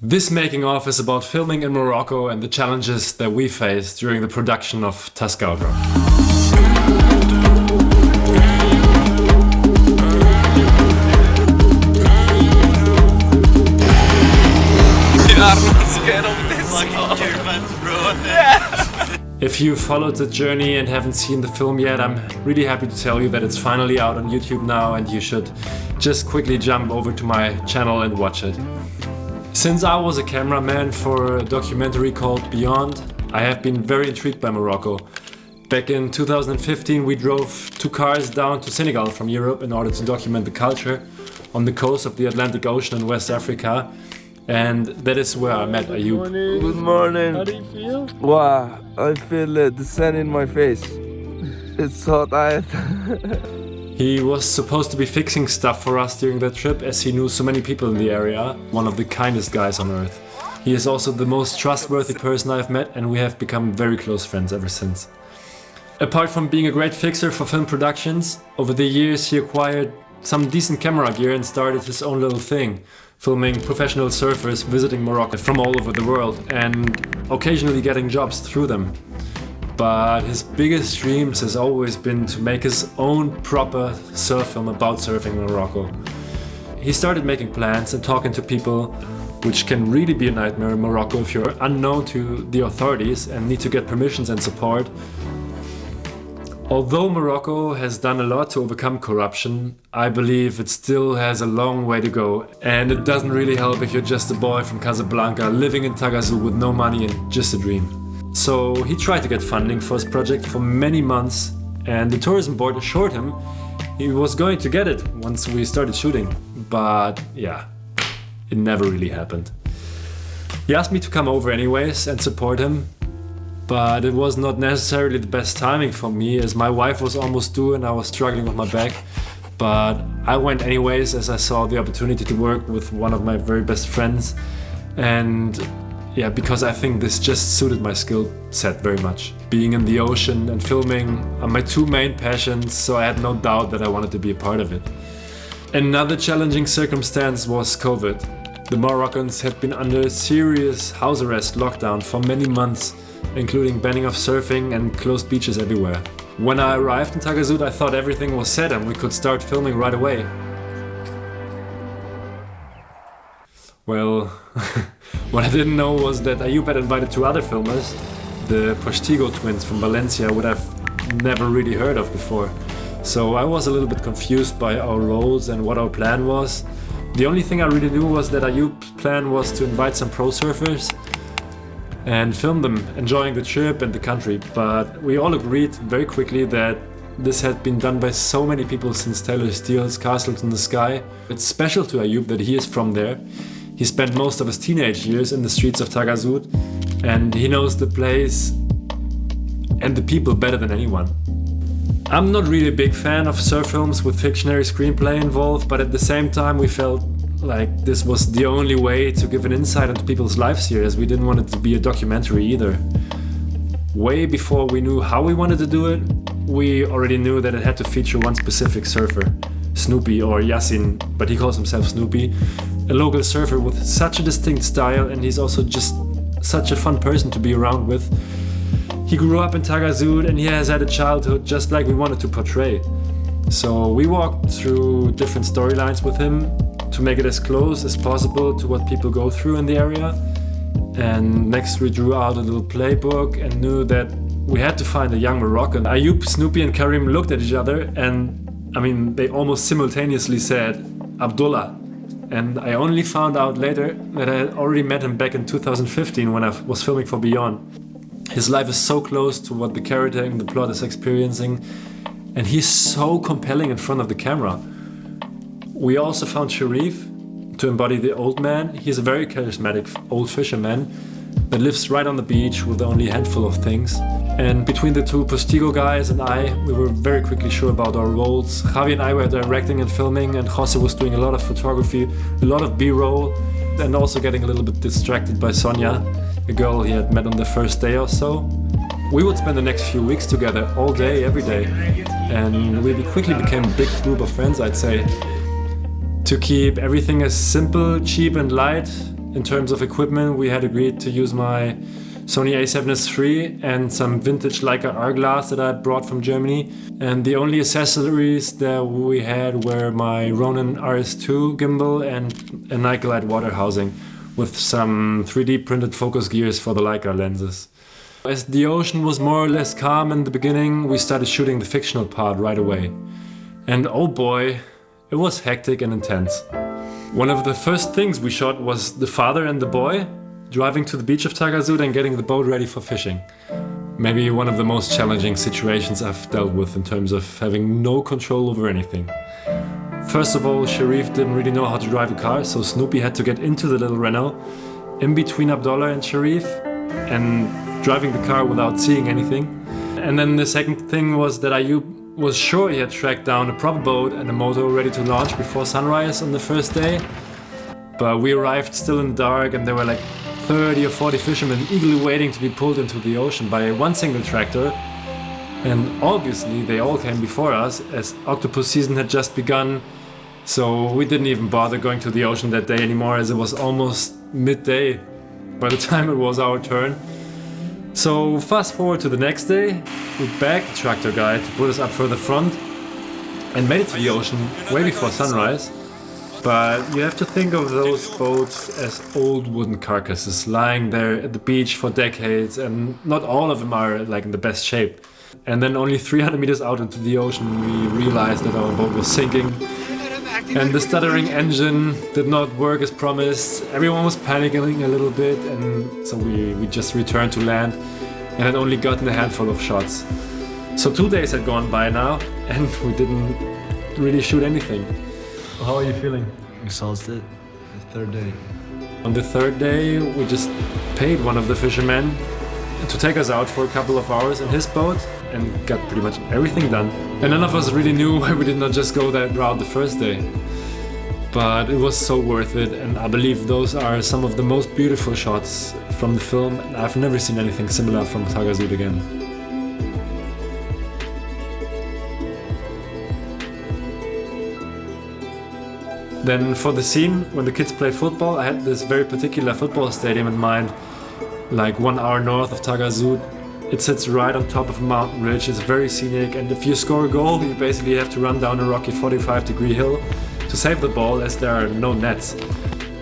This making of is about filming in Morocco and the challenges that we faced during the production of Tascalro. If you followed the journey and haven't seen the film yet, I'm really happy to tell you that it's finally out on YouTube now and you should just quickly jump over to my channel and watch it. Since I was a cameraman for a documentary called Beyond, I have been very intrigued by Morocco. Back in 2015 we drove 2 cars down to Senegal from Europe in order to document the culture on the coast of the Atlantic Ocean in West Africa. And that is where I met Ayoub. Good morning. How do you feel? Wow, I feel the sun in my face. It's hot out. He was supposed to be fixing stuff for us during that trip as he knew so many people in the area, one of the kindest guys on earth. He is also the most trustworthy person I've met and we have become very close friends ever since. Apart from being a great fixer for film productions, over the years he acquired some decent camera gear and started his own little thing, filming professional surfers visiting Morocco from all over the world and occasionally getting jobs through them. But his biggest dreams has always been to make his own proper surf film about surfing in Morocco. He started making plans and talking to people, which can really be a nightmare in Morocco if you're unknown to the authorities and need to get permissions and support. Although Morocco has done a lot to overcome corruption, I believe it still has a long way to go, and it doesn't really help if you're just a boy from Casablanca living in Tagazout with no money and just a dream. So he tried to get funding for his project for many months, and the tourism board assured him he was going to get it once we started shooting. But yeah, it never really happened. He asked me to come over anyways and support him, but it was not necessarily the best timing for me as my wife was almost due and I was struggling with my back. But I went anyways as I saw the opportunity to work with one of my very best friends, and yeah, because I think this just suited my skill set very much. Being in the ocean and filming are my 2 main passions, so I had no doubt that I wanted to be a part of it. Another challenging circumstance was COVID. The Moroccans had been under serious house arrest lockdown for many months, including banning of surfing and closed beaches everywhere. When I arrived in Tagazout, I thought everything was set and we could start filming right away. Well, what I didn't know was that Ayoub had invited 2 other filmers, the Postigo twins from Valencia, what I've never really heard of before. So I was a little bit confused by our roles and what our plan was. The only thing I really knew was that Ayoub's plan was to invite some pro surfers and film them enjoying the trip and the country. But we all agreed very quickly that this had been done by so many people since Taylor Steele's Castles in the Sky. It's special to Ayoub that he is from there. He spent most of his teenage years in the streets of Tagazout and he knows the place and the people better than anyone. I'm not really a big fan of surf films with fictionary screenplay involved, but at the same time we felt like this was the only way to give an insight into people's lives here, as we didn't want it to be a documentary either. Way before we knew how we wanted to do it, we already knew that it had to feature one specific surfer, Snoopy, or Yassin, but he calls himself Snoopy, a local surfer with such a distinct style, and he's also just such a fun person to be around with. He grew up in Tagazout and he has had a childhood just like we wanted to portray. So we walked through different storylines with him to make it as close as possible to what people go through in the area. And next we drew out a little playbook and knew that we had to find a young Moroccan. Ayoub, Snoopy and Karim looked at each other and they almost simultaneously said, Abdullah. And I only found out later that I had already met him back in 2015 when I was filming for Beyond. His life is so close to what the character in the plot is experiencing, and he's so compelling in front of the camera. We also found Sharif to embody the old man. He's a very charismatic old fisherman that lives right on the beach with only a handful of things. And between the 2 Postigo guys and I, we were very quickly sure about our roles. Javi and I were directing and filming, and Jose was doing a lot of photography, a lot of B-roll, and also getting a little bit distracted by Sonia, a girl he had met on the first day or so. We would spend the next few weeks together, all day, every day, and we quickly became a big group of friends, I'd say. To keep everything as simple, cheap and light In terms of equipment, we had agreed to use my Sony a7S III and some vintage Leica R glass that I had brought from Germany. And the only accessories that we had were my Ronin RS2 gimbal and a Nicolite water housing with some 3D printed focus gears for the Leica lenses. As the ocean was more or less calm in the beginning, we started shooting the fictional part right away. And oh boy, it was hectic and intense. One of the first things we shot was the father and the boy driving to the beach of Tagazout and getting the boat ready for fishing. Maybe one of the most challenging situations I've dealt with in terms of having no control over anything. First of all, Sharif didn't really know how to drive a car, so Snoopy had to get into the little Renault in between Abdullah and Sharif and driving the car without seeing anything. And then the second thing was that Ayub was sure he had tracked down a proper boat and a motor ready to launch before sunrise on the first day. But we arrived still in the dark and there were like 30 or 40 fishermen eagerly waiting to be pulled into the ocean by one single tractor. And obviously they all came before us as octopus season had just begun. So we didn't even bother going to the ocean that day anymore as it was almost midday by the time it was our turn. So fast forward to the next day, we begged the tractor guy to put us up further front and made it to the ocean way before sunrise. But you have to think of those boats as old wooden carcasses lying there at the beach for decades, and not all of them are like in the best shape. And then only 300 meters out into the ocean we realized that our boat was sinking and the stuttering engine did not work as promised. Everyone was panicking a little bit, and so we just returned to land and had only gotten a handful of shots. So 2 days had gone by now and we didn't really shoot anything. How are you feeling? Exhausted. The third day. On the third day, we just paid one of the fishermen to take us out for a couple of hours in his boat and got pretty much everything done. And none of us really knew why we did not just go that route the first day. But it was so worth it, and I believe those are some of the most beautiful shots from the film. And I've never seen anything similar from Tagazout again. Then for the scene, when the kids played football, I had this very particular football stadium in mind, like 1 hour north of Tagazout. It sits right on top of a mountain ridge, it's very scenic, and if you score a goal, you basically have to run down a rocky 45-degree hill to save the ball as there are no nets.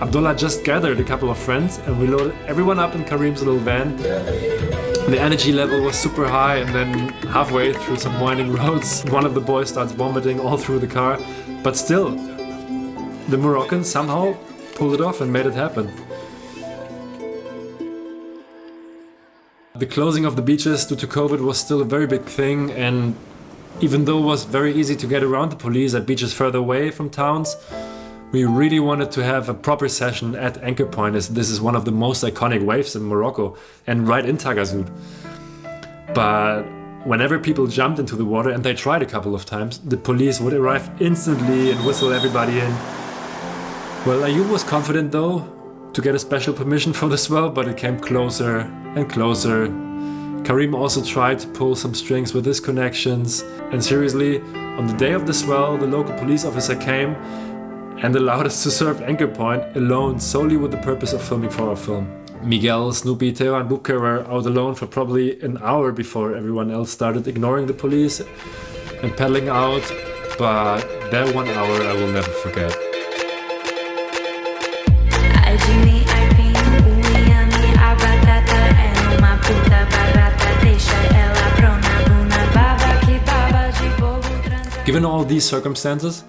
Abdullah just gathered a couple of friends and we loaded everyone up in Karim's little van. The energy level was super high, and then halfway through some winding roads, one of the boys starts vomiting all through the car, but still, the Moroccans somehow pulled it off and made it happen. The closing of the beaches due to COVID was still a very big thing, and even though it was very easy to get around the police at beaches further away from towns, we really wanted to have a proper session at Anchor Point, as this is one of the most iconic waves in Morocco and right in Tagazout. But whenever people jumped into the water, and they tried a couple of times, the police would arrive instantly and whistle everybody in. Well, Ayub was confident though to get a special permission for the swell, but it came closer and closer. Karim also tried to pull some strings with his connections, and seriously, on the day of the swell, the local police officer came and allowed us to surf Anchor Point alone, solely with the purpose of filming for our film. Miguel, Snoopy, Theo and Bubka were out alone for probably an hour before everyone else started ignoring the police and paddling out, but that 1 hour I will never forget. Given all these circumstances,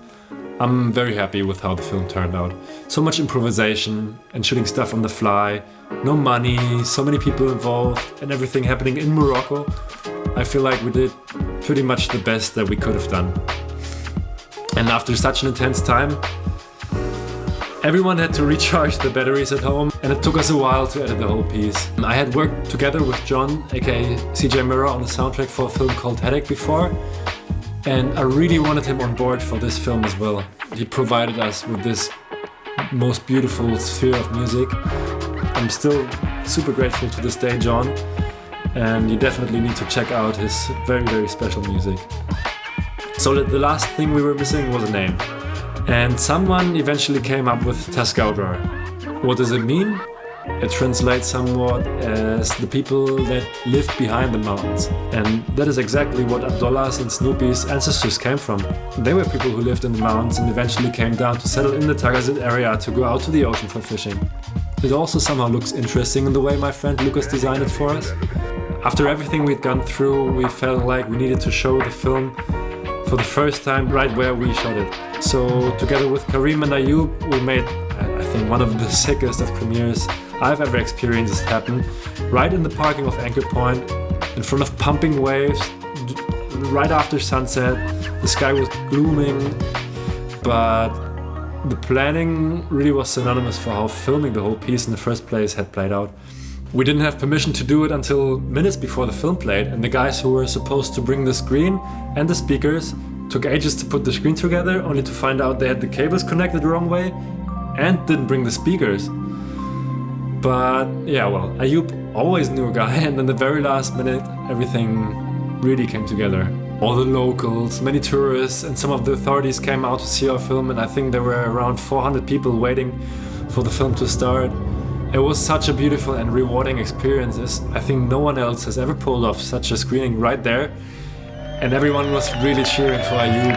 I'm very happy with how the film turned out. So much improvisation and shooting stuff on the fly, no money, so many people involved, and everything happening in Morocco. I feel like we did pretty much the best that we could have done. And after such an intense time, everyone had to recharge the batteries at home, and it took us a while to edit the whole piece. I had worked together with John, aka CJ Mirror, on the soundtrack for a film called Headache before, and I really wanted him on board for this film as well. He provided us with this most beautiful sphere of music. I'm still super grateful to this day, John, and you definitely need to check out his very, very special music. So the last thing we were missing was a name. And someone eventually came up with Tascaugar, What does it mean? It translates somewhat as the people that live behind the mountains. And that is exactly what Abdullah's and Snoopy's ancestors came from. They were people who lived in the mountains and eventually came down to settle in the Tagazit area to go out to the ocean for fishing. It also somehow looks interesting in the way my friend Lucas designed it for us. After everything we'd gone through, we felt like we needed to show the film for the first time right where we shot it. So together with Karim and Ayub, we made, I think, one of the sickest of premieres I've ever experienced happen, right in the parking of Anchor Point, in front of pumping waves, right after sunset. The sky was glooming, but the planning really was synonymous for how filming the whole piece in the first place had played out. We didn't have permission to do it until minutes before the film played, and the guys who were supposed to bring the screen and the speakers took ages to put the screen together, only to find out they had the cables connected the wrong way and didn't bring the speakers. But yeah, well, Ayub always knew a guy, and in the very last minute, everything really came together. All the locals, many tourists, and some of the authorities came out to see our film, and I think there were around 400 people waiting for the film to start. It was such a beautiful and rewarding experience, as I think no one else has ever pulled off such a screening right there, and everyone was really cheering for Ayub.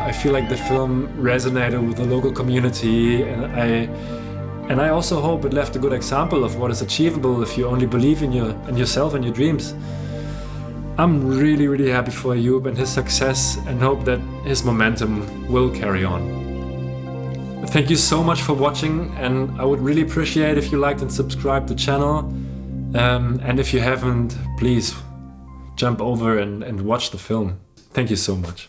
I feel like the film resonated with the local community, and I also hope it left a good example of what is achievable if you only believe in yourself and your dreams. I'm really, really happy for Ayub and his success, and hope that his momentum will carry on. Thank you so much for watching, and I would really appreciate if you liked and subscribed the channel. And if you haven't, please jump over and watch the film. Thank you so much.